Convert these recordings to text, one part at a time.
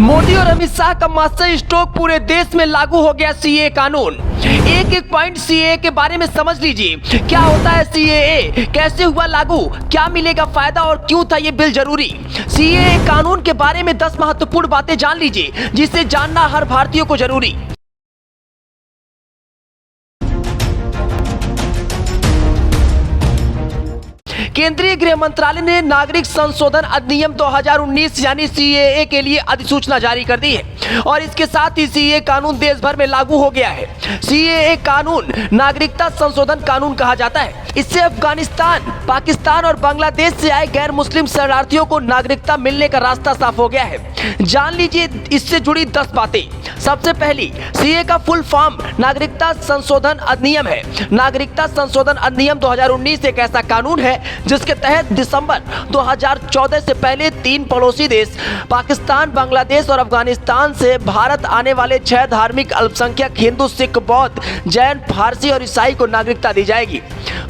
मोदी और अमित शाह का master stroke, पूरे देश में लागू हो गया सीएए कानून। एक एक पॉइंट सीएए के बारे में समझ लीजिए। क्या होता है सीएए, कैसे हुआ लागू, क्या मिलेगा फायदा और क्यों था ये बिल जरूरी। सीएए कानून के बारे में 10 महत्वपूर्ण बातें जान लीजिए, जिसे जानना हर भारतीय को जरूरी। केंद्रीय गृह मंत्रालय ने नागरिक संशोधन अधिनियम 2019 यानी सीएए के लिए अधिसूचना जारी कर दी है और इसके साथ ही सीएए कानून देश भर में लागू हो गया है। सीएए कानून नागरिकता संशोधन कानून कहा जाता है। इससे अफगानिस्तान, पाकिस्तान और बांग्लादेश से आए गैर मुस्लिम शरणार्थियों को नागरिकता मिलने का रास्ता साफ हो गया है। जान लीजिए इससे जुड़ी 10 बातें। सबसे पहली, सीएए का फुल फॉर्म नागरिकता संशोधन अधिनियम है। नागरिकता संशोधन अधिनियम 2019 एक ऐसा कानून है जिसके तहत दिसंबर 2014 से पहले 3 पड़ोसी देश पाकिस्तान, बांग्लादेश और अफगानिस्तान से भारत आने वाले 6 धार्मिक अल्पसंख्यक हिंदू, सिख, बौद्ध, जैन, फारसी और ईसाई को नागरिकता दी जाएगी।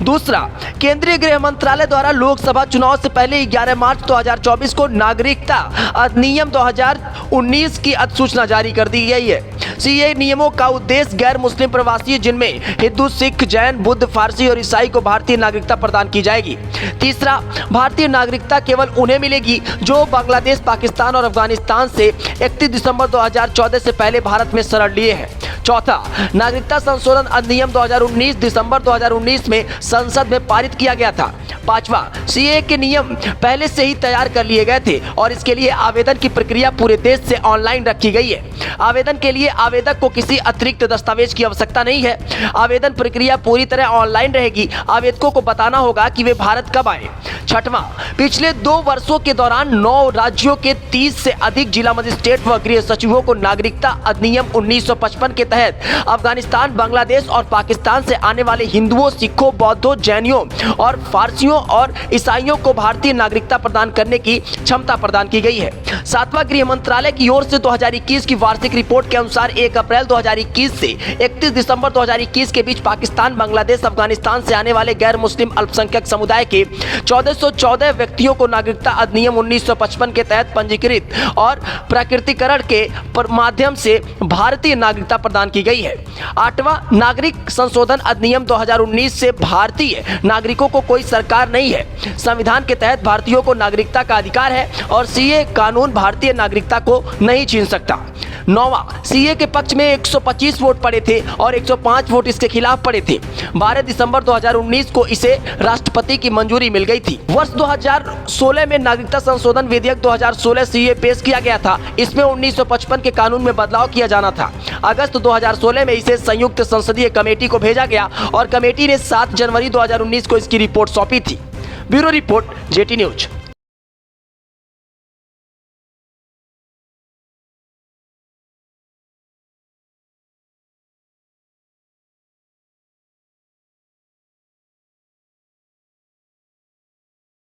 दूसरा, केंद्रीय गृह मंत्रालय द्वारा लोकसभा चुनाव से पहले 11 मार्च 2024 को नागरिकता अधिनियम 2019 की अधिसूचना जारी कर दी गई है। सीएए नियमों का उद्देश्य गैर मुस्लिम प्रवासी जिनमें हिंदू, सिख, जैन, बुद्ध, फारसी और ईसाई को भारतीय नागरिकता प्रदान की जाएगी। तीसरा, भारतीय नागरिकता केवल उन्हें मिलेगी जो बांग्लादेश, पाकिस्तान और अफगानिस्तान से 31 दिसंबर 2014 से पहले भारत में शरण लिए हैं। चौथा, नागरिकता संशोधन अधिनियम 2019 दिसंबर 2019 में संसद में पारित किया गया था। पांचवा, सीएए के नियम पहले से ही तैयार कर लिए गए थे और इसके लिए आवेदन की प्रक्रिया पूरे देश से ऑनलाइन रखी गई है। आवेदन के लिए आवेदक को किसी अतिरिक्त दस्तावेज की आवश्यकता नहीं है। आवेदन प्रक्रिया पूरी तरह ऑनलाइन रहेगी। आवेदकों को बताना होगा कि वे भारत कब आए। छठवां, पिछले 2 वर्षों के दौरान 9 राज्यों के 30 से अधिक जिला मजिस्ट्रेट व गृह सचिवों को नागरिकता अधिनियम 1955 के तहत अफगानिस्तान, बांग्लादेश और पाकिस्तान से आने वाले हिंदुओं, सिखों, बौद्धों, जैनियों और फारसियों और ईसाइयों को भारतीय नागरिकता प्रदान करने की क्षमता प्रदान की गई है। 7वां, गृह मंत्रालय की ओर से 2021 की वार्षिक रिपोर्ट के अनुसार 1 अप्रैल 2021 से 31 दिसंबर 2021 के बीच पाकिस्तान, बांग्लादेश, अफगानिस्तान से आने वाले गैर मुस्लिम अल्पसंख्यक समुदाय के 1414 व्यक्तियों को नागरिकता अधिनियम 1955 के तहत पंजीकृत और प्रकृतिकरण के माध्यम से भारतीय नागरिकता प्रदान की गई है। 8वां, नागरिक संशोधन अधिनियम 2019 से भारतीय नागरिकों को कोई सरकार नहीं है। संविधान के तहत भारतीयों को नागरिकता का अधिकार है और सीएए कानून भारतीय नागरिकता को नहीं छीन सकता। 9वां, सीएए के पक्ष में 125 वोट पड़े थे और 105 वोट इसके खिलाफ पड़े थे। 12 दिसंबर 2019 को इसे राष्ट्रपति की मंजूरी मिल गई थी। वर्ष 2016 में नागरिकता संशोधन विधेयक 2016 सीएए पेश किया गया था। इसमें 1955 के कानून में बदलाव किया जाना था। अगस्त 2016 में इसे संयुक्त संसदीय कमेटी को भेजा गया और कमेटी ने 7 जनवरी 2019 को इसकी रिपोर्ट सौंपी थी। Bureau report, jetty news.